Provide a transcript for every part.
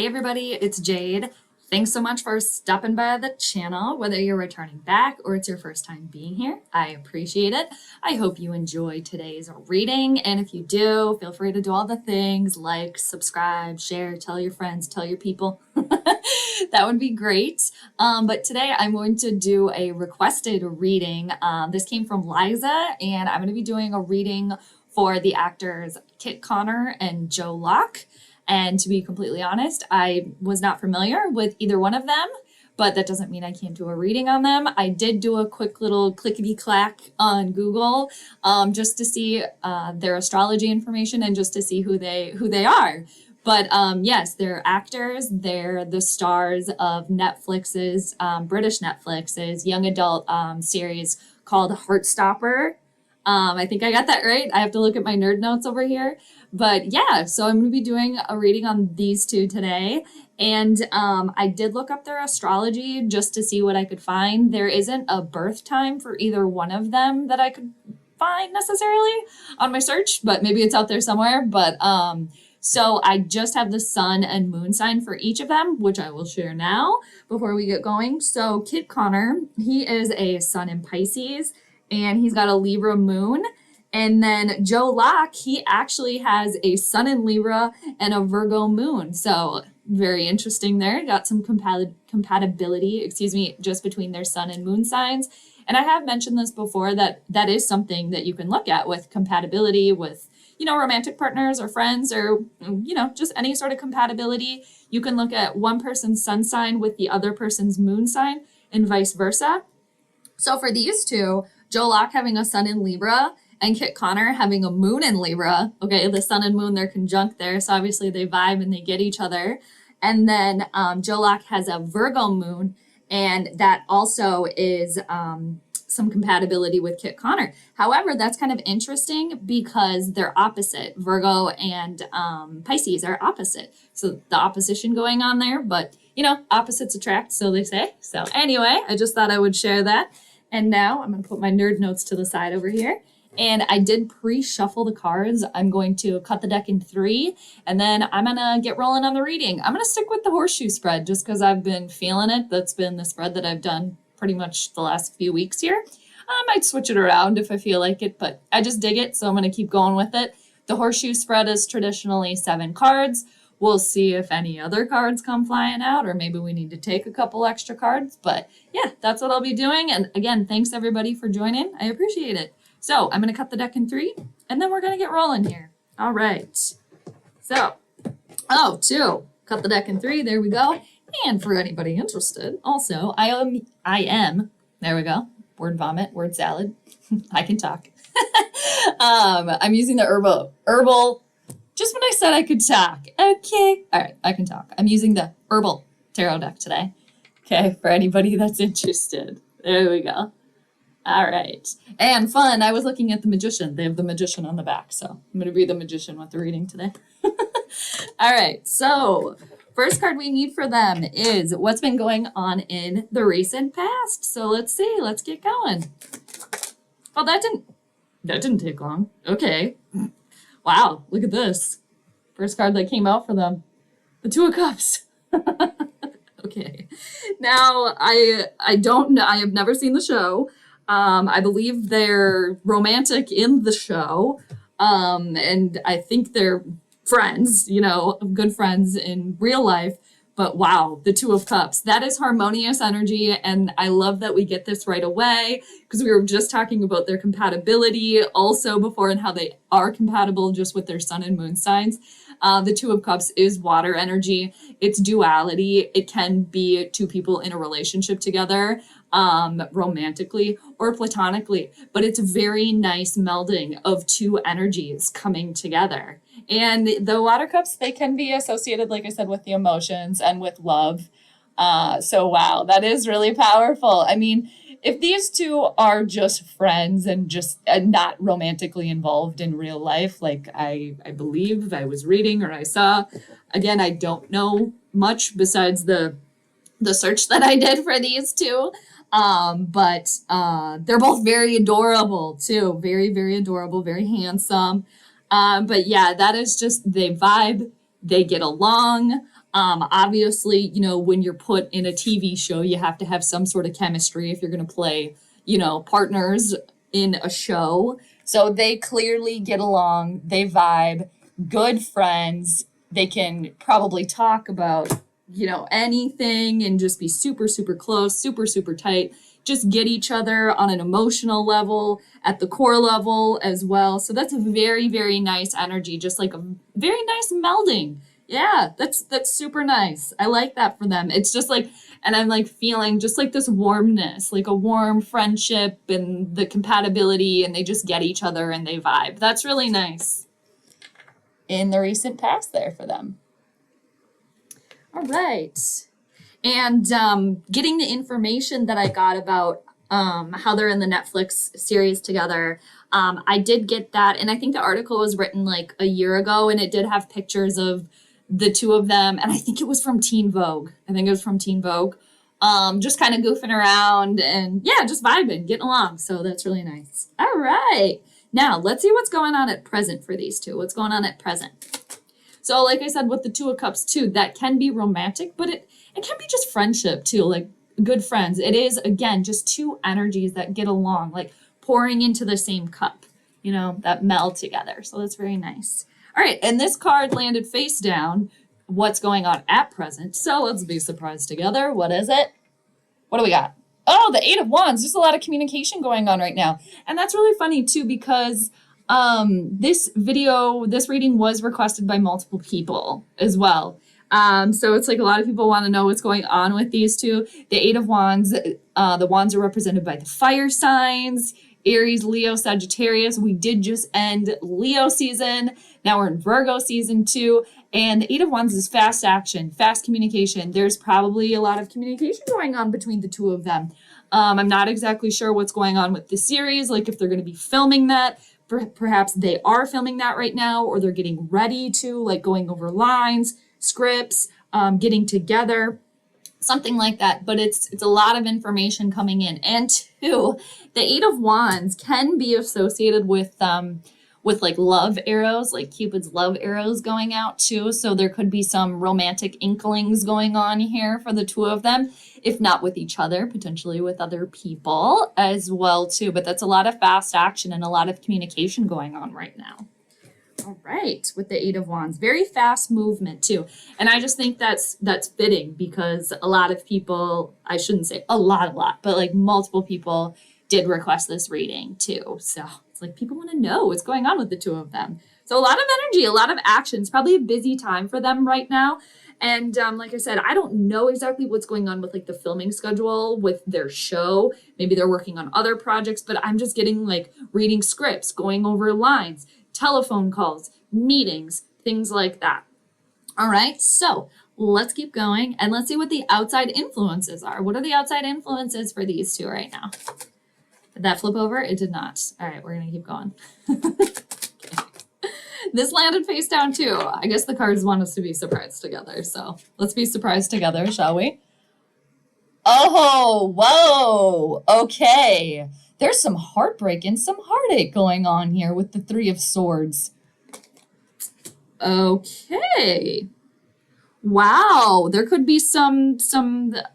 Hey everybody, it's Jade. Thanks so much for stopping by the channel, whether you're returning back or it's your first time being here. I appreciate it. I hope you enjoy today's reading, and if you do, feel free to do all the things like subscribe, share, tell your friends, tell your people. That would be great. But today I'm going to do a requested reading. This came from Liza, and I'm going to be doing a reading for the actors Kit Connor and Joe Locke. And to be completely honest, I was not familiar with either one of them, but that doesn't mean I can't do a reading on them. I did do a quick little clickety-clack on Google just to see their astrology information and just to see who they are. But yes, they're actors. They're the stars of Netflix's, British Netflix's young adult series called Heartstopper. I think I got that right. I have to look at my nerd notes over here. But yeah, so I'm going to be doing a reading on these two today. And I did look up their astrology just to see what I could find. There isn't a birth time for either one of them that I could find necessarily on my search, but maybe it's out there somewhere. But so I just have the sun and moon sign for each of them, which I will share now before we get going. So Kit Connor, he is a sun in Pisces, and he's got a Libra moon. And then Joe Locke, he actually has a sun in Libra and a Virgo moon. So very interesting there. Got some compatibility, just between their sun and moon signs. And I have mentioned this before, that is something that you can look at with compatibility with, romantic partners or friends or, just any sort of compatibility. You can look at one person's sun sign with the other person's moon sign and vice versa. So for these two, Joe Locke having a sun in Libra and Kit Connor having a moon in Libra. Okay, the sun and moon, they're conjunct there, so obviously they vibe and they get each other. And then Joe Locke has a Virgo moon, and that also is some compatibility with Kit Connor. However, that's kind of interesting because they're opposite. Virgo and Pisces are opposite. So the opposition going on there, but opposites attract, so they say. So anyway, I just thought I would share that. And now I'm going to put my nerd notes to the side over here. And I did pre-shuffle the cards. I'm going to cut the deck in 3, and then I'm going to get rolling on the reading. I'm going to stick with the horseshoe spread just because I've been feeling it. That's been the spread that I've done pretty much the last few weeks here. I might switch it around if I feel like it, but I just dig it, so I'm going to keep going with it. The horseshoe spread is traditionally 7 cards. We'll see if any other cards come flying out, or maybe we need to take a couple extra cards. But yeah, that's what I'll be doing. And again, thanks everybody for joining. I appreciate it. So I'm going to cut the deck in 3, and then we're going to get rolling here. All right. So, 2, cut the deck in 3. There we go. And for anybody interested, also, I am, there we go. Word vomit, word salad. I can talk. I'm using the herbal, just when I said I could talk. Okay. All right, I can talk. I'm using the herbal tarot deck today. Okay, for anybody that's interested. There we go. All right. And fun, I was looking at the Magician. They have the Magician on the back, so I'm going to be the Magician with the reading today. All right, so first card we need for them is what's been going on in the recent past. So let's see. Let's get going. Oh, that didn't take long. Okay. Wow, look at this. First card that came out for them. The 2 of Cups. Okay. Now, I don't know. I have never seen the show. I believe they're romantic in the show. And I think they're friends, good friends in real life. But wow, the 2 of Cups, that is harmonious energy. And I love that we get this right away because we were just talking about their compatibility also before and how they are compatible just with their sun and moon signs. The 2 of Cups is water energy. It's duality. It can be 2 people in a relationship together, romantically or platonically, but it's a very nice melding of 2 energies coming together. And the water cups, they can be associated, like I said, with the emotions and with love. So wow, that is really powerful. I mean, if these 2 are just friends and just not romantically involved in real life, like I believe I was reading or I saw, again, I don't know much besides the search that I did for these 2. But they're both very adorable too. Very, very adorable, very handsome. But yeah, that is just, they vibe, they get along. Obviously, you know, when you're put in a TV show, you have to have some sort of chemistry if you're going to play, you know, partners in a show. So they clearly get along, they vibe, good friends. They can probably talk about, you know, anything and just be super, super close, super, super tight. Just get each other on an emotional level, at the core level as well. So that's a very, very nice energy, just like a very nice melding. Yeah, that's super nice. I like that for them. It's just like, and I'm like feeling just like this warmness, like a warm friendship and the compatibility, and they just get each other and they vibe. That's really nice in the recent past there for them. All right. And getting the information that I got about how they're in the Netflix series together, I did get that. And I think the article was written like a year ago, and it did have pictures of the two of them. And I think it was from Teen Vogue. Just kind of goofing around and yeah, just vibing, getting along. So that's really nice. All right. Now let's see what's going on at present for these two. What's going on at present? So like I said, with the Two of Cups too, that can be romantic, but it can be just friendship too, like good friends. It is, again, just two energies that get along, like pouring into the same cup, you know, that meld together. So that's very nice. All right, and this card landed face down. What's going on at present? So let's be surprised together. What is it? What do we got? Oh, the Eight of Wands. There's a lot of communication going on right now. And that's really funny too, because this reading was requested by multiple people as well. So it's like a lot of people want to know what's going on with these two. The Eight of Wands, the wands are represented by the fire signs, Aries, Leo, Sagittarius. We did just end Leo season. Now we're in Virgo season 2. And the Eight of Wands is fast action, fast communication. There's probably a lot of communication going on between the two of them. I'm not exactly sure what's going on with the series, like if they're going to be filming that. Perhaps they are filming that right now, or they're getting ready to, like going over lines, scripts, getting together, something like that. But it's a lot of information coming in. And two, the Eight of Wands can be associated with like love arrows, like Cupid's love arrows going out too. So there could be some romantic inklings going on here for the two of them, if not with each other, potentially with other people as well too. But that's a lot of fast action and a lot of communication going on right now. All right, with the Eight of Wands, very fast movement too. And I just think that's fitting, because a lot of people, I shouldn't say a lot, but like multiple people did request this reading too. So it's like people want to know what's going on with the two of them. So a lot of energy, a lot of action. It's probably a busy time for them right now. And like I said, I don't know exactly what's going on with like the filming schedule with their show. Maybe they're working on other projects, but I'm just getting like reading scripts, going over lines, telephone calls, meetings, things like that. All right, so let's keep going and let's see what the outside influences are. What are the outside influences for these two right now? Did that flip over? It did not. All right, we're gonna keep going. This landed face down too. I guess the cards want us to be surprised together. So let's be surprised together, shall we? Oh, whoa. Okay. There's some heartbreak and some heartache going on here with the Three of Swords. Okay. Wow. There could be some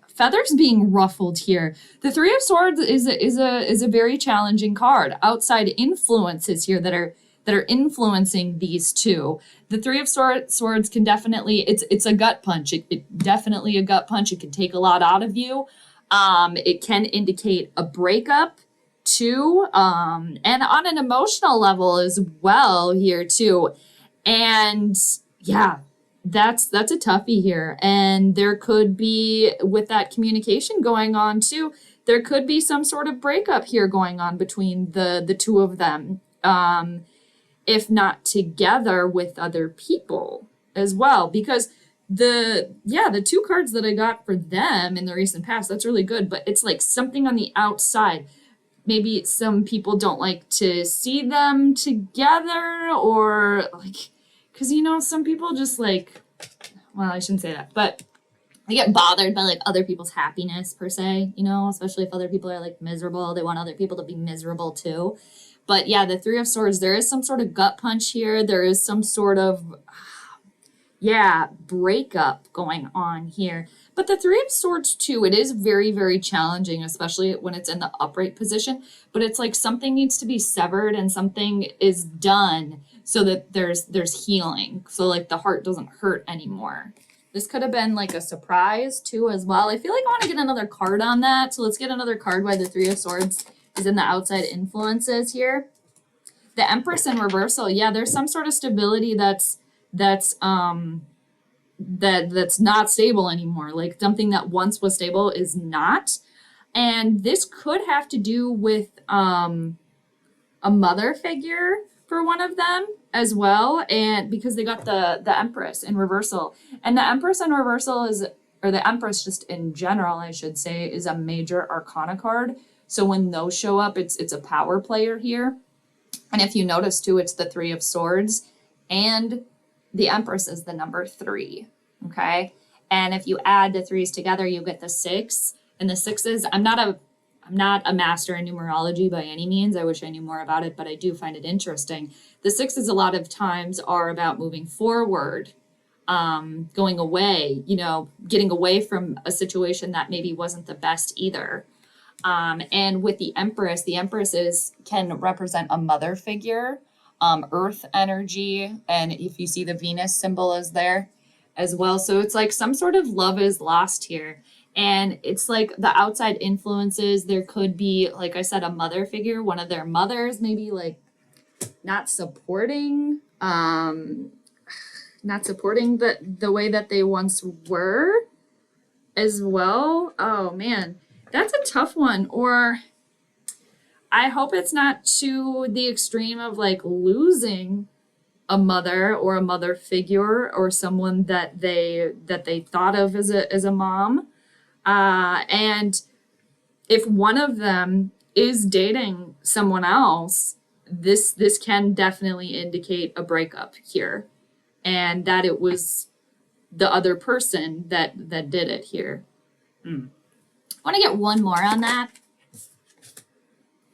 feathers being ruffled here. The Three of Swords is a very challenging card. Outside influences here that are influencing these two. The Three of Swords can definitely, it's a gut punch. It definitely a gut punch. It can take a lot out of you. It can indicate a breakup too, and on an emotional level as well here too. And yeah, that's a toughie here. And there could be, with that communication going on too, there could be some sort of breakup here going on between the two of them. If not together, with other people as well, because the two cards that I got for them in the recent past, that's really good, but it's like something on the outside. Maybe some people don't like to see them together, or like, because some people just like, well, I shouldn't say that, but they get bothered by like other people's happiness per se, especially if other people are like miserable. They want other people to be miserable too. But yeah, the Three of Swords, there is some sort of gut punch here. There is some sort of, yeah, breakup going on here. But the Three of Swords too, it is very, very challenging, especially when it's in the upright position. But it's like something needs to be severed and something is done so that there's healing. So like the heart doesn't hurt anymore. This could have been like a surprise too as well. I feel like I want to get another card on that. So let's get another card why the Three of Swords is in the outside influences here. The Empress in reversal. Yeah, there's some sort of stability that's not stable anymore. Like something that once was stable is not. And this could have to do with a mother figure for one of them as well, and because they got the Empress in reversal. And the Empress in reversal is, or the Empress just in general, I should say, is a major arcana card. So when those show up, it's a power player here. And if you notice too, it's the Three of Swords and the Empress is the number 3. Okay. And if you add the 3s together, you get the 6. And the 6s, I'm not a master in numerology by any means. I wish I knew more about it, but I do find it interesting. The 6s a lot of times are about moving forward, going away, getting away from a situation that maybe wasn't the best either. And with the Empress can represent a mother figure, earth energy. And if you see the Venus symbol is there as well. So it's like some sort of love is lost here. And it's like the outside influences, there could be, like I said, a mother figure, one of their mothers, maybe like not supporting the way that they once were as well. Oh man, that's a tough one. Or I hope it's not to the extreme of like losing a mother or a mother figure or someone that they thought of as a mom. And if one of them is dating someone else, this can definitely indicate a breakup here, and that it was the other person that did it here. I want to get one more on that.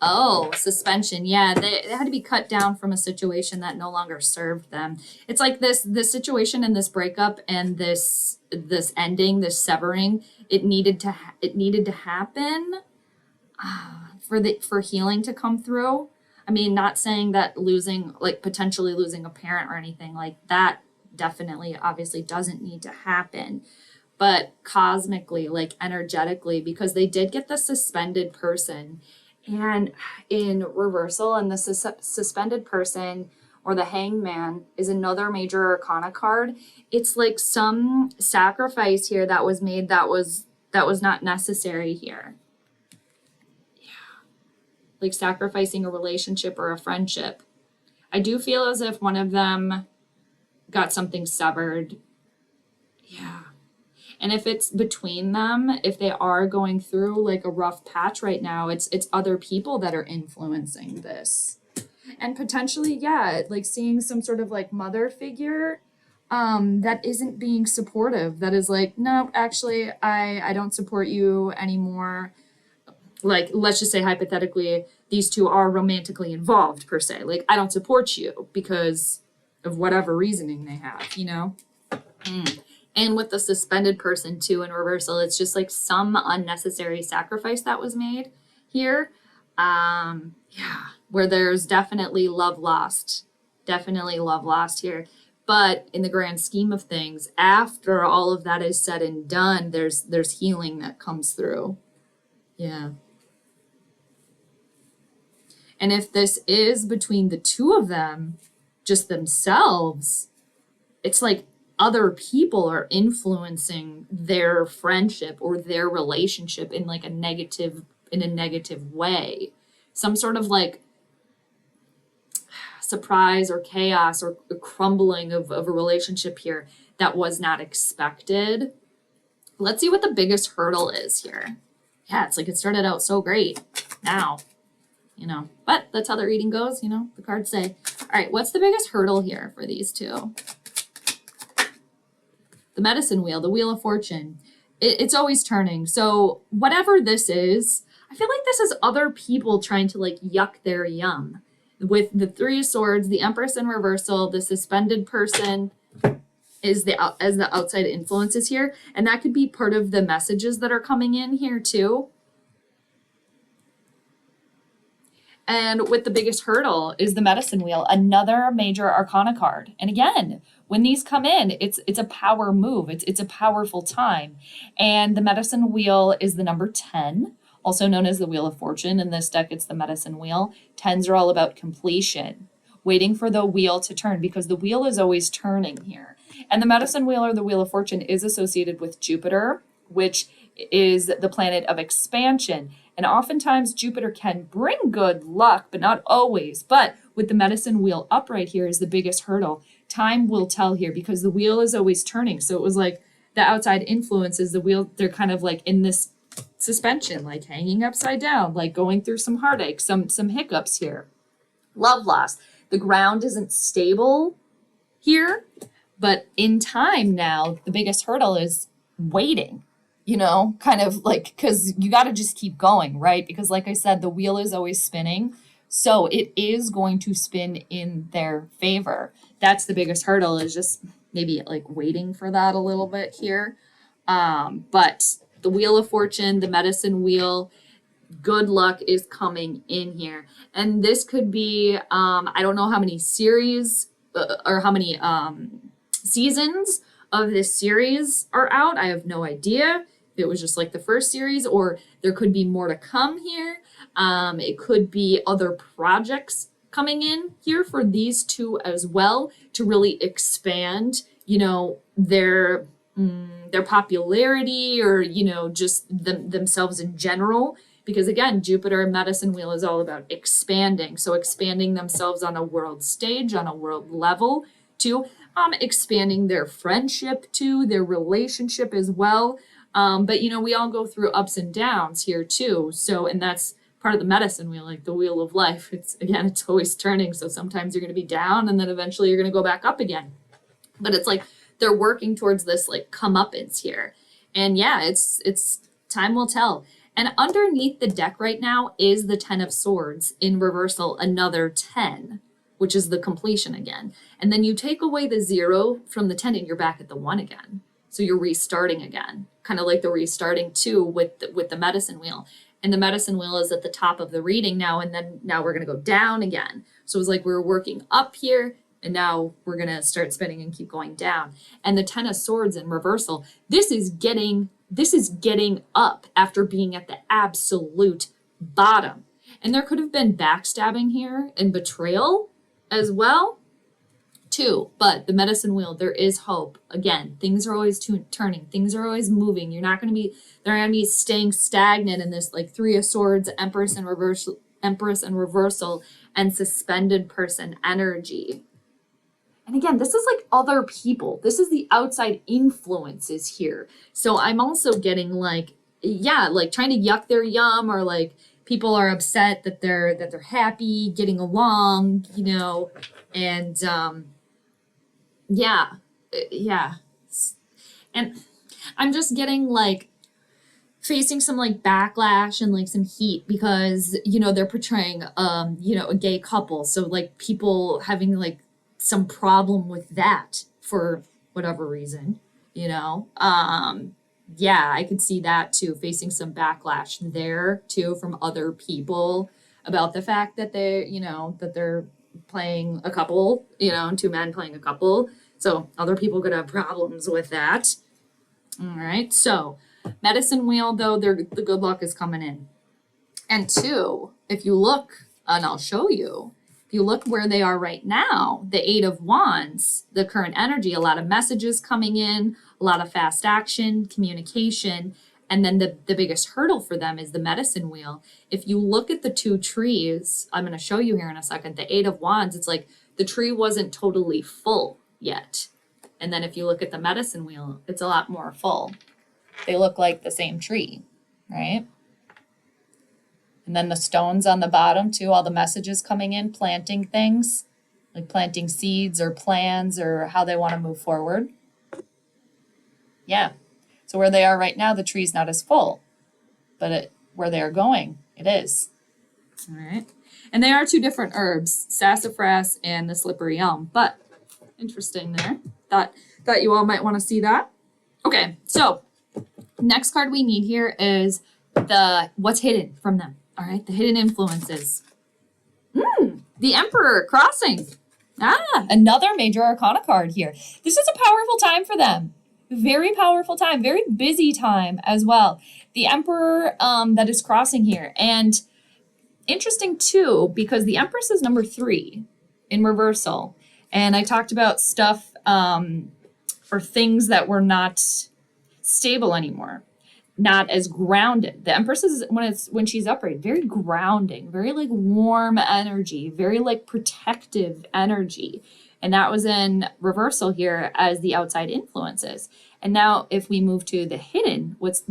Oh, suspension. Yeah, they had to be cut down from a situation that no longer served them. It's like this situation and this breakup and this ending, this severing. It needed to happen for healing to come through. I mean, not saying that potentially losing a parent or anything like that definitely, obviously doesn't need to happen. But cosmically, like energetically, because they did get the suspended person. And in reversal, and the suspended person or the hangman is another major arcana card. It's like some sacrifice here that was made that was not necessary here. Yeah. Like sacrificing a relationship or a friendship. I do feel as if one of them got something severed. Yeah. And if it's between them, if they are going through like a rough patch right now, it's other people that are influencing this. And potentially, yeah, like seeing some sort of like mother figure that isn't being supportive, that is like, no, actually, I don't support you anymore. Like, let's just say hypothetically, these two are romantically involved per se. Like, I don't support you because of whatever reasoning they have, And with the suspended person too in reversal, it's just like some unnecessary sacrifice that was made here. Where there's definitely love lost here. But in the grand scheme of things, after all of that is said and done, there's healing that comes through. Yeah. And if this is between the two of them, just themselves, it's like other people are influencing their friendship or their relationship in like a negative way. Some sort of like surprise or chaos or crumbling of a relationship here that was not expected. Let's see what the biggest hurdle is here. Yeah, it's like it started out so great now, but that's how the reading goes, the cards say. All right, what's the biggest hurdle here for these two? The medicine wheel, the wheel of fortune. It's always turning. So whatever this is, I feel like this is other people trying to like yuck their yum. With the Three of Swords, the Empress in reversal, the suspended person, is as the outside influences here. And that could be part of the messages that are coming in here too. And with the biggest hurdle is the medicine wheel, another major arcana card. And again, when these come in, it's a power move. It's a powerful time. And the medicine wheel is the number 10, also known as the Wheel of Fortune. In this deck, it's the medicine wheel. 10s are all about completion, waiting for the wheel to turn, because the wheel is always turning here. And the medicine wheel, or the Wheel of Fortune, is associated with Jupiter, which is the planet of expansion. And oftentimes Jupiter can bring good luck, but not always. But with the medicine wheel upright here is the biggest hurdle. Time will tell here, because the wheel is always turning. So it was like the outside influences, the wheel, they're kind of like in this suspension, like hanging upside down, like going through some heartache, some hiccups here. Love loss. The ground isn't stable here, but in time now, the biggest hurdle is waiting. You know, kind of like, because you got to just keep going, right? Because like I said, the wheel is always spinning. So it is going to spin in their favor. That's the biggest hurdle, is just maybe like waiting for that a little bit here. But the Wheel of Fortune, the medicine wheel, good luck is coming in here. And this could be, I don't know how many series or how many seasons of this series are out. I have no idea. It was just like the first series, or there could be more to come here. It could be other projects coming in here for these two as well, to really expand, you know, their popularity, or, you know, just themselves in general. Because again, Jupiter medicine wheel is all about expanding. So expanding themselves on a world stage, on a world level too, expanding their friendship too, their relationship as well. But, you know, we all go through ups and downs here too. So, and that's part of the medicine wheel, like the wheel of life. It's always turning. So sometimes you're going to be down, and then eventually you're going to go back up again. But it's like they're working towards this like comeuppance here. And yeah, it's time will tell. And underneath the deck right now is the 10 of Swords in reversal, another 10, which is the completion again. And then you take away the 0 from the 10 and you're back at the 1 again. So you're restarting again, kind of like the restarting too with the medicine wheel. And the medicine wheel is at the top of the reading now, and then now we're going to go down again. So it's like we're working up here, and now we're going to start spinning and keep going down. And the 10 of Swords in reversal, this is getting up after being at the absolute bottom. And there could have been backstabbing here and betrayal as well too. But the medicine wheel, there is hope. Again, things are always turning. Things are always moving. They're not going to be staying stagnant in this like 3 of Swords, Empress and reversal, and suspended person energy. And again, this is like other people. This is the outside influences here. So I'm also getting like, yeah, like trying to yuck their yum, or like people are upset that they're happy, getting along, you know, and yeah. And I'm just getting like facing some like backlash and like some heat, because, you know, they're portraying, you know, a gay couple. So like people having like some problem with that for whatever reason, you know. Yeah, I could see that too, facing some backlash there too from other people about the fact that they're playing a couple, you know, 2 men playing a couple. So other people could have problems with that. All right, so medicine wheel though, the good luck is coming in. And 2, if you look, and I'll show you, if you look where they are right now, the 8 of Wands, the current energy, a lot of messages coming in, a lot of fast action, communication, and then the biggest hurdle for them is the medicine wheel. If you look at the 2 trees, I'm going to show you here in a second, the 8 of Wands, it's like the tree wasn't totally full yet. And then if you look at the medicine wheel, it's a lot more full. They look like the same tree, right? And then the stones on the bottom too, all the messages coming in, planting things, like planting seeds or plans or how they want to move forward. Yeah. So where they are right now, the tree's not as full, but where they are going, it is. All right. And they are 2 different herbs, sassafras and the slippery elm, but interesting there. Thought thought you all might want to see that. Okay, so next card we need here is what's hidden from them. All right, the hidden influences. The Emperor crossing. Another major arcana card here. This is a powerful time for them. Very powerful time, very busy time as well. The Emperor that is crossing here. And interesting too, because the Empress is number 3 in reversal. And I talked about stuff or things that were not stable anymore, not as grounded. The Empress is, when she's upright, very grounding, very like warm energy, very like protective energy. And that was in reversal here as the outside influences. And now if we move to the hidden, what's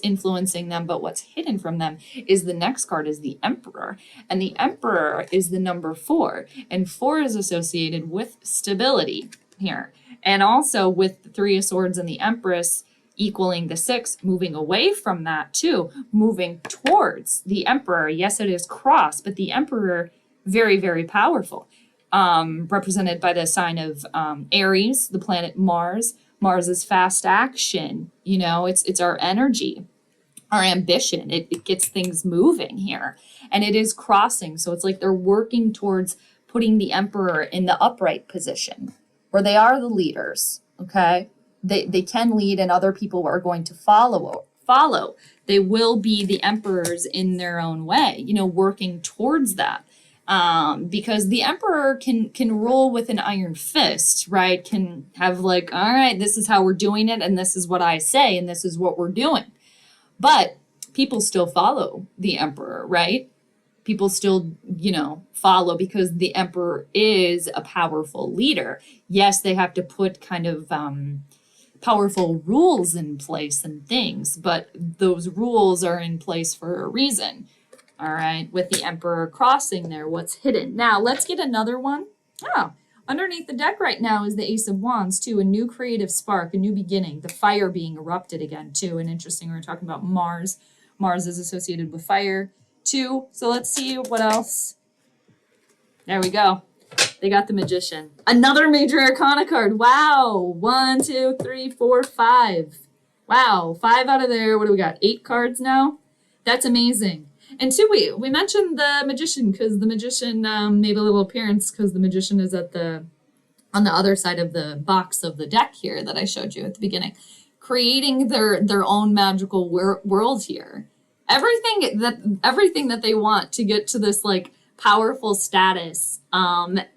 influencing them, but what's hidden from them is the next card is the Emperor. And the Emperor is the number 4. And 4 is associated with stability here. And also with the 3 of Swords and the Empress equaling the 6, moving away from that too, moving towards the Emperor. Yes, it is cross, but the Emperor, very, very powerful. Represented by the sign of Aries, the planet Mars. Mars is fast action. You know, it's our energy, our ambition. It gets things moving here. And it is crossing. So it's like they're working towards putting the Emperor in the upright position where they are the leaders. Okay. They can lead and other people are going to follow. They will be the emperors in their own way, you know, working towards that. Because the Emperor can rule with an iron fist, right? Can have like, all right, this is how we're doing it, and this is what I say, and this is what we're doing. But people still follow the Emperor, right? People still, you know, follow because the Emperor is a powerful leader. Yes, they have to put kind of powerful rules in place and things, but those rules are in place for a reason. All right, with the Emperor crossing there, what's hidden? Now, let's get another one. Oh, underneath the deck right now is the Ace of Wands, too. A new creative spark, a new beginning. The fire being erupted again, too. And interesting, we're talking about Mars. Mars is associated with fire, too. So let's see what else. There we go. They got the Magician. Another major arcana card. Wow. 1, 2, 3, 4, 5. Wow. 5 out of there. What do we got? 8 cards now? That's amazing. And two, we mentioned the Magician because the Magician made a little appearance because the Magician is on the other side of the box of the deck here that I showed you at the beginning, creating their own magical world here. Everything that they want to get to this like powerful status,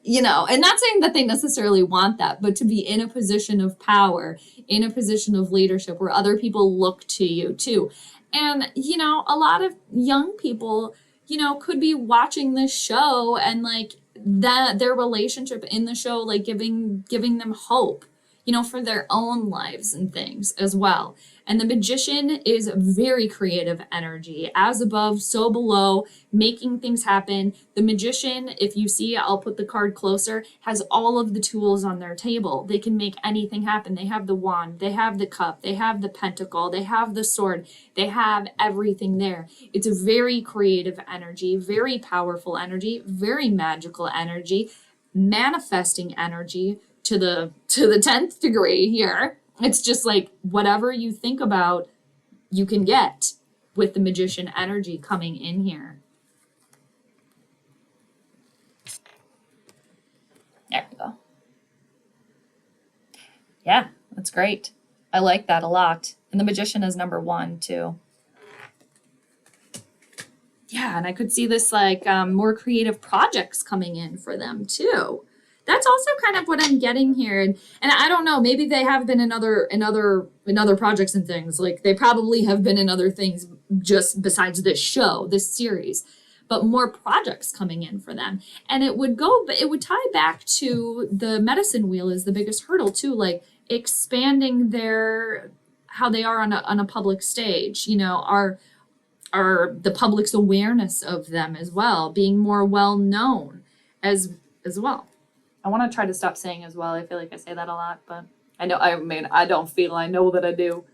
you know, and not saying that they necessarily want that, but to be in a position of power, in a position of leadership where other people look to you too. And, you know, a lot of young people, you know, could be watching this show and like that their relationship in the show, like giving them hope, you know, for their own lives and things as well. And the Magician is very creative energy, as above, so below, making things happen. The Magician, if you see, I'll put the card closer, has all of the tools on their table. They can make anything happen. They have the wand, they have the cup, they have the pentacle, they have the sword, they have everything there. It's a very creative energy, very powerful energy, very magical energy, manifesting energy to the 10th degree here. It's just like whatever you think about, you can get with the Magician energy coming in here. There we go. Yeah, that's great. I like that a lot. And the Magician is number 1 too. Yeah, and I could see this like more creative projects coming in for them too. That's also kind of what I'm getting here. And I don't know, maybe they have been in other projects and things. Like they probably have been in other things just besides this show, this series, but more projects coming in for them. And it would tie back to the medicine wheel is the biggest hurdle too, like expanding how they are on a public stage, you know, are the public's awareness of them as well, being more well known as well. I want to try to stop saying as well. I feel like I say that a lot, but I know that I do.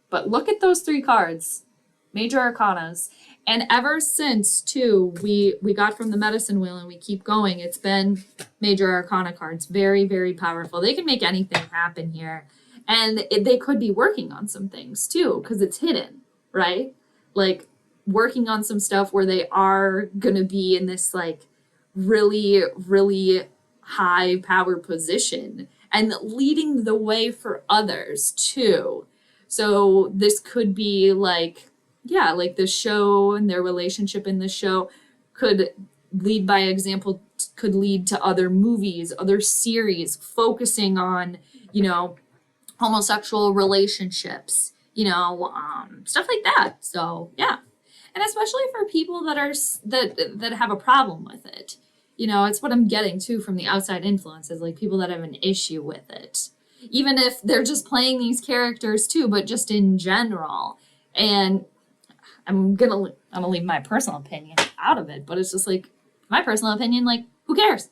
But look at those 3 cards, major arcanas. And ever since, too, we got from the medicine wheel and we keep going. It's been major arcana cards. Very, very powerful. They can make anything happen here. And they could be working on some things, too, because it's hidden, right? Like, working on some stuff where they are going to be in this, like, really, really high power position and leading the way for others, too. So this could be, like, yeah, like the show and their relationship in the show could lead by example, could lead to other movies, other series focusing on, you know, homosexual relationships, you know, stuff like that. So yeah, and especially for people that are that have a problem with it, you know, it's what I'm getting too from the outside influences, like people that have an issue with it, even if they're just playing these characters too, but just in general. And I'm gonna leave my personal opinion out of it, but it's just like my personal opinion, like, who cares?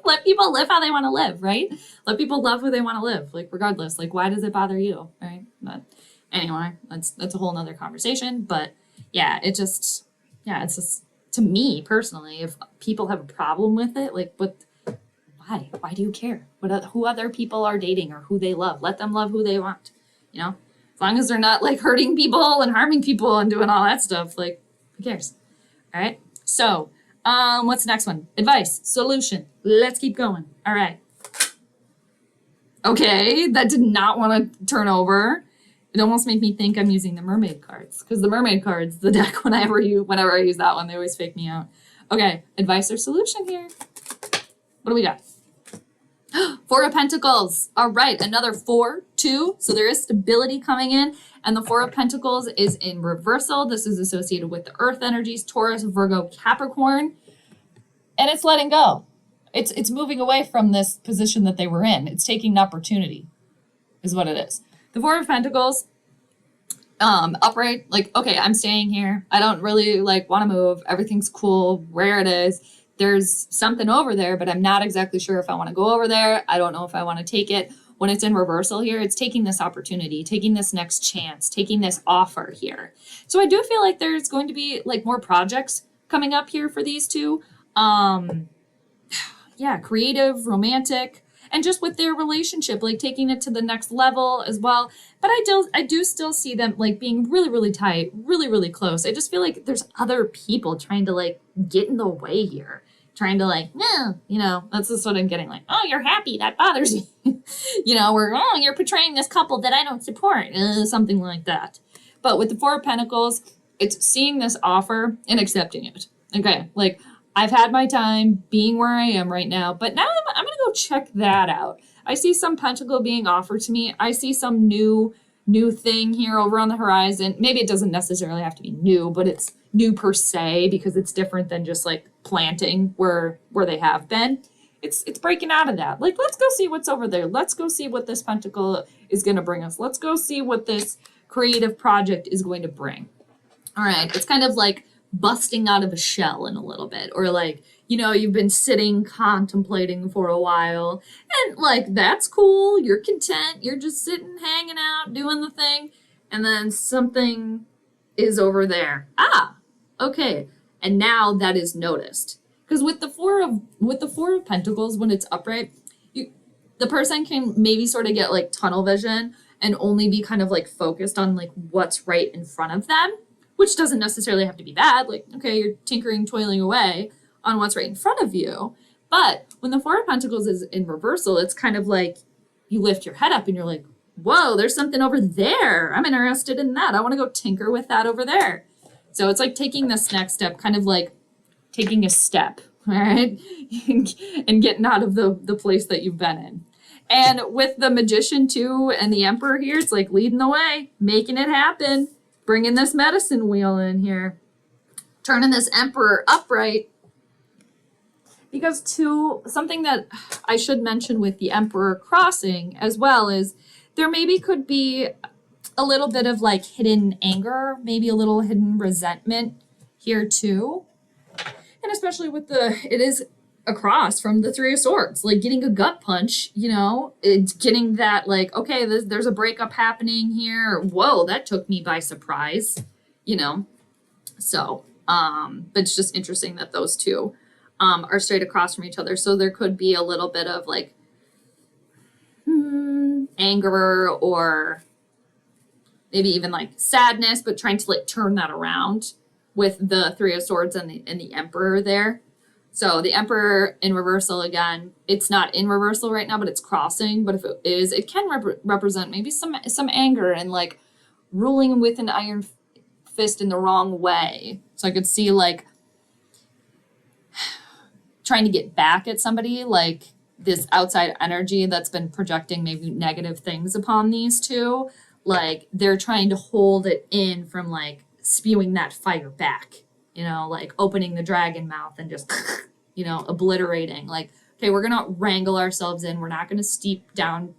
Let people live how they want to live, right? Let people love who they want to live, like, regardless. Like, why does it bother you, right? But anyway, that's a whole nother conversation. But yeah, it's just to me personally, if people have a problem with it, like, why do you care? Who other people are dating or who they love? Let them love who they want, you know? As long as they're not like hurting people and harming people and doing all that stuff, like, who cares? All right. So, what's the next one? Advice, solution. Let's keep going. All right. Okay, that did not want to turn over. It almost made me think I'm using the mermaid cards, because the mermaid cards, the deck, whenever I use that one, they always fake me out. Okay, advice or solution here. What do we got? Four of Pentacles. All right, another 4, 2. So there is stability coming in. And the Four of Pentacles is in reversal. This is associated with the earth energies, Taurus, Virgo, Capricorn. And it's letting go. It's moving away from this position that they were in. It's taking an opportunity, is what it is. The Four of Pentacles, upright, like, okay, I'm staying here. I don't really like want to move. Everything's cool where it is. There's something over there, but I'm not exactly sure if I want to go over there. I don't know if I want to take it. When it's in reversal here, it's taking this opportunity, taking this next chance, taking this offer here. So I do feel like there's going to be like more projects coming up here for these two. Yeah, creative, romantic, and just with their relationship, like taking it to the next level as well. But I do still see them like being really, really tight, really, really close. I just feel like there's other people trying to like get in the way here. Trying to like, no, you know, that's just what I'm getting, like, oh, you're happy, that bothers you. You know, or, oh, you're portraying this couple that I don't support, something like that. But with the Four of Pentacles, it's seeing this offer and accepting it. Okay, like, I've had my time being where I am right now, but now I'm going to go check that out. I see some pentacle being offered to me. I see some new thing here over on the horizon. Maybe it doesn't necessarily have to be new, but it's new per se because it's different than just like planting where they have been. It's breaking out of that. Like, let's go see what's over there. Let's go see what this pentacle is going to bring us. Let's go see what this creative project is going to bring. All right. It's kind of like busting out of a shell in a little bit, or like, you know, you've been sitting contemplating for a while and like, that's cool. You're content. You're just sitting, hanging out, doing the thing. And then something is over there. Ah, okay. And now that is noticed. Because with the Four of Pentacles, when it's upright, the person can maybe sort of get like tunnel vision and only be kind of like focused on like what's right in front of them, which doesn't necessarily have to be bad. Like, okay, you're tinkering, toiling away on what's right in front of you. But when the Four of Pentacles is in reversal, it's kind of like you lift your head up and you're like, whoa, there's something over there. I'm interested in that. I want to go tinker with that over there. So it's like taking this next step, kind of like taking a step, all right, and getting out of the place that you've been in. And with the Magician too and the Emperor here, it's like leading the way, making it happen, bringing this medicine wheel in here, turning this Emperor upright. Because too, something that I should mention with the Emperor crossing as well is there maybe could be a little bit of like hidden anger, maybe a little hidden resentment here too. And especially with it is across from the Three of Swords, like getting a gut punch, you know, it's getting that like, okay, there's a breakup happening here. Whoa, that took me by surprise, you know. So, but it's just interesting that those two are straight across from each other. So there could be a little bit of like anger or maybe even like sadness, but trying to like turn that around with the Three of Swords and the Emperor there. So the Emperor in reversal again, it's not in reversal right now, but it's crossing. But if it is, it can represent maybe some anger and like ruling with an iron fist in the wrong way. So I could see like trying to get back at somebody, like this outside energy that's been projecting maybe negative things upon these two. Like they're trying to hold it in from like spewing that fire back, you know, like opening the dragon mouth and just, you know, obliterating. Like, okay, we're gonna wrangle ourselves in. We're not gonna stoop down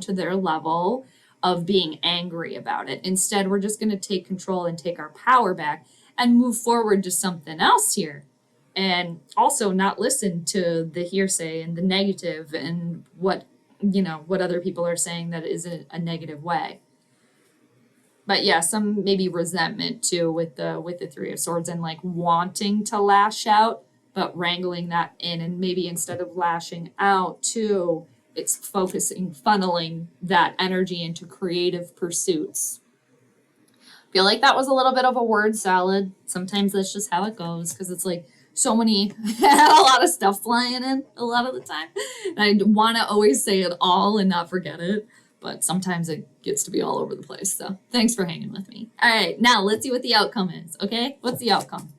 to their level of being angry about it. Instead, we're just gonna take control and take our power back and move forward to something else here. And also not listen to the hearsay and the negative and what, you know, what other people are saying that is a negative way. But yeah, some maybe resentment too with the Three of Swords and like wanting to lash out, but wrangling that in. And maybe instead of lashing out too, it's funneling that energy into creative pursuits. Feel like that was a little bit of a word salad. Sometimes that's just how it goes, because it's like so many, a lot of stuff flying in a lot of the time. And I want to always say it all and not forget it, but sometimes it gets to be all over the place. So thanks for hanging with me. All right, now let's see what the outcome is, okay? What's the outcome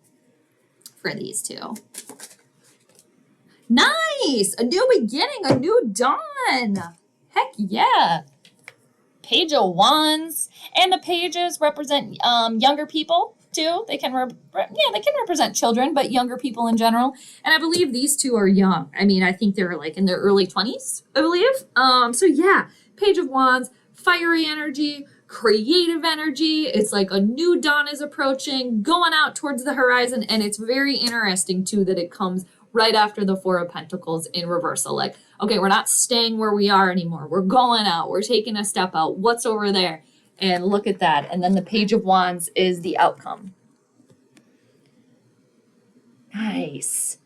for these two? Nice! A new beginning, a new dawn. Heck yeah. Page of Wands, and the pages represent younger people too. They can represent children, but younger people in general. And I believe these two are young. I mean, I think they're like in their early 20s, I believe. So yeah, Page of Wands, fiery energy, creative energy. It's like a new dawn is approaching, going out towards the horizon, and it's very interesting too that it comes right after the Four of Pentacles in reversal. Like, okay, we're not staying where we are anymore. We're going out. We're taking a step out. What's over there? And look at that. And then the Page of Wands is the outcome. Nice.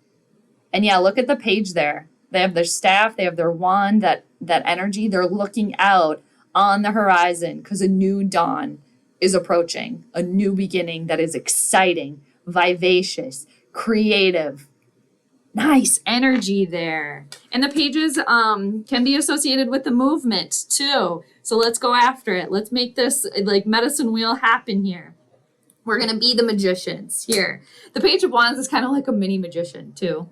And yeah, look at the page there. They have their staff. They have their wand, that energy. They're looking out on the horizon because a new dawn is approaching. A new beginning that is exciting, vivacious, creative. Nice energy there. And the pages can be associated with the movement too. So let's go after it. Let's make this like medicine wheel happen here. We're going to be the magicians here. The Page of Wands is kind of like a mini magician too,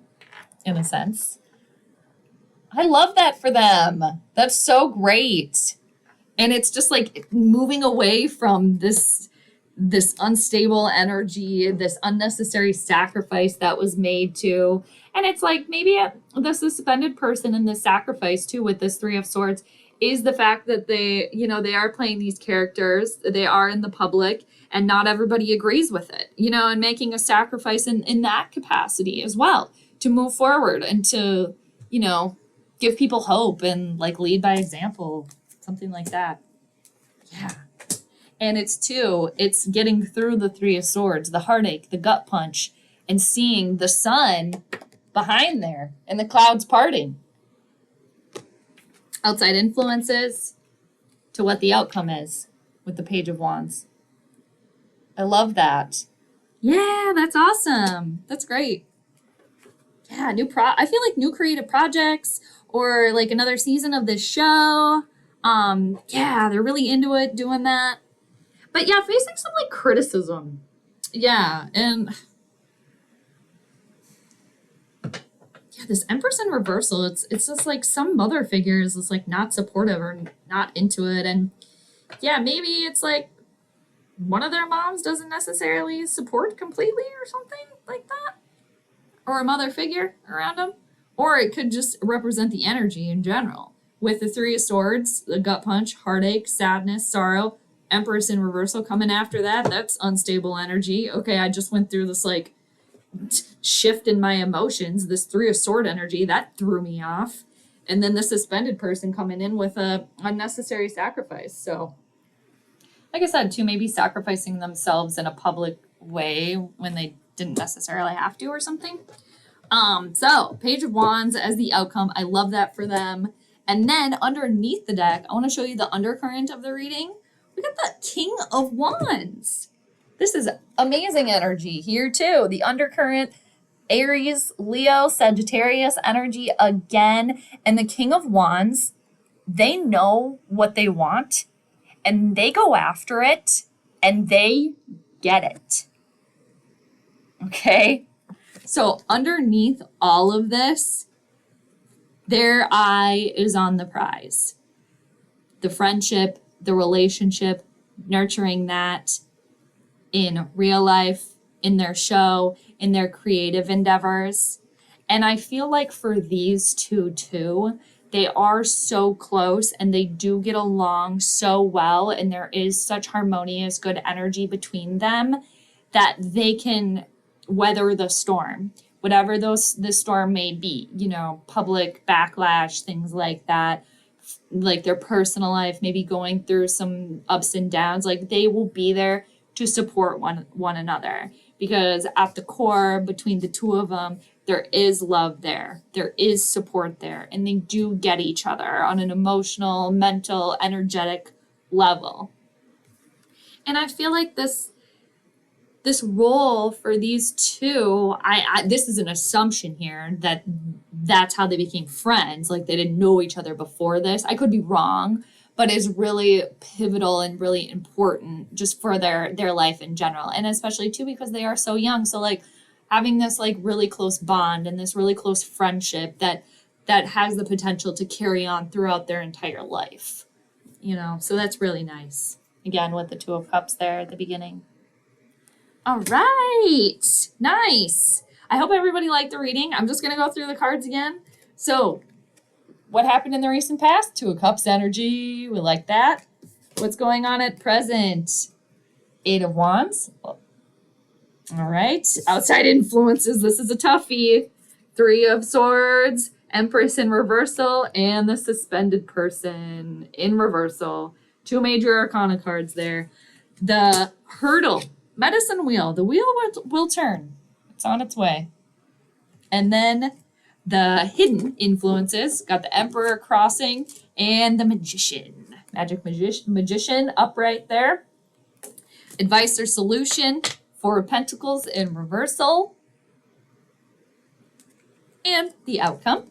in a sense. I love that for them. That's so great. And it's just like moving away from this unstable energy, this unnecessary sacrifice that was made too. And it's like maybe the suspended person in this sacrifice too with this Three of Swords is the fact that they, you know, they are playing these characters, they are in the public, and not everybody agrees with it, you know, and making a sacrifice in that capacity as well to move forward and to, you know, give people hope and like lead by example, something like that. Yeah. And it's getting through the Three of Swords, the heartache, the gut punch, and seeing the sun behind there and the clouds parting. Outside influences to what the outcome is with the Page of Wands. I love that. Yeah, that's awesome. That's great. Yeah, I feel like new creative projects or like another season of this show. Yeah, they're really into it, doing that. But yeah, facing some like criticism. Yeah, and yeah, this Empress in reversal, it's just like some mother figure is just like not supportive or not into it. And yeah, maybe it's like one of their moms doesn't necessarily support completely or something like that. Or a mother figure around them. Or it could just represent the energy in general. With the Three of Swords, the gut punch, heartache, sadness, sorrow, Empress in reversal coming after that, that's unstable energy. Okay, I just went through this like shift in my emotions, this Three of Sword energy, that threw me off. And then the suspended person coming in with a unnecessary sacrifice. So like I said, too, maybe sacrificing themselves in a public way when they didn't necessarily have to or something. So Page of Wands as the outcome. I love that for them. And then underneath the deck, I want to show you the undercurrent of the reading. We got the King of Wands. This is amazing energy here too. The undercurrent, Aries, Leo, Sagittarius energy again. And the King of Wands, they know what they want and they go after it and they get it. Okay? So underneath all of this, their eye is on the prize. The friendship, the relationship, nurturing that in real life, in their show, in their creative endeavors. And I feel like for these two too, they are so close and they do get along so well. And there is such harmonious, good energy between them that they can weather the storm, whatever the storm may be, you know, public backlash, things like that, like their personal life, maybe going through some ups and downs, like they will be there to support one another, because at the core between the two of them, there is love there, there is support there, and they do get each other on an emotional, mental, energetic level. And I feel like this role for these two, this is an assumption here that that's how they became friends. Like they didn't know each other before this. I could be wrong, but is really pivotal and really important just for their life in general. And especially too, because they are so young. So like having this like really close bond and this really close friendship that has the potential to carry on throughout their entire life, you know? So that's really nice. Again, with the Two of Cups there at the beginning. All right, nice. I hope everybody liked the reading. I'm just going to go through the cards again. So what happened in the recent past? Two of Cups energy. We like that. What's going on at present? Eight of Wands. All right. Outside influences. This is a toughie. Three of Swords. Empress in reversal. And the Suspended Person in reversal. Two major arcana cards there. The Hurdle. Medicine Wheel. The wheel will turn. It's on its way. And then the hidden influences. Got the Emperor crossing and the Magician. Magic Magician upright there. Advice or solution. Four of Pentacles in reversal. And the outcome.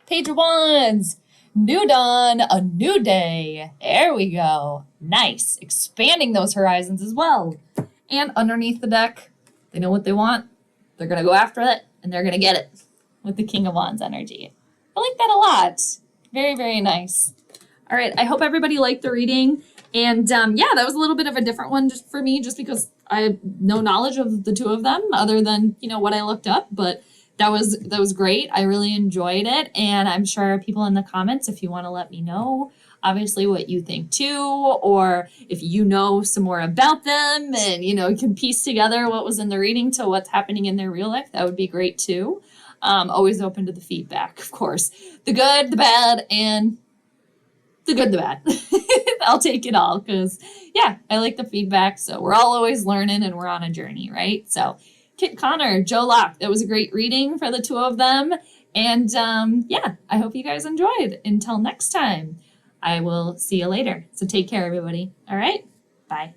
Page of Wands. New dawn, a new day. There we go. Nice. Expanding those horizons as well. And underneath the deck, they know what they want. They're going to go after it, and they're going to get it with the King of Wands energy. I like that a lot. Very, very nice. All right, I hope everybody liked the reading. And yeah, that was a little bit of a different one just for me, just because I have no knowledge of the two of them other than, you know, what I looked up. But that was great. I really enjoyed it. And I'm sure people in the comments, if you want to let me know, obviously what you think too, or if you know some more about them and, you know, you can piece together what was in the reading to what's happening in their real life, that would be great too. Always open to the feedback, of course. The good, the bad, and the good, the bad. I'll take it all because, yeah, I like the feedback. So we're all always learning and we're on a journey, right? So Kit Connor, Joe Locke, that was a great reading for the two of them. And yeah, I hope you guys enjoyed. Until next time. I will see you later. So take care, everybody. All right. Bye.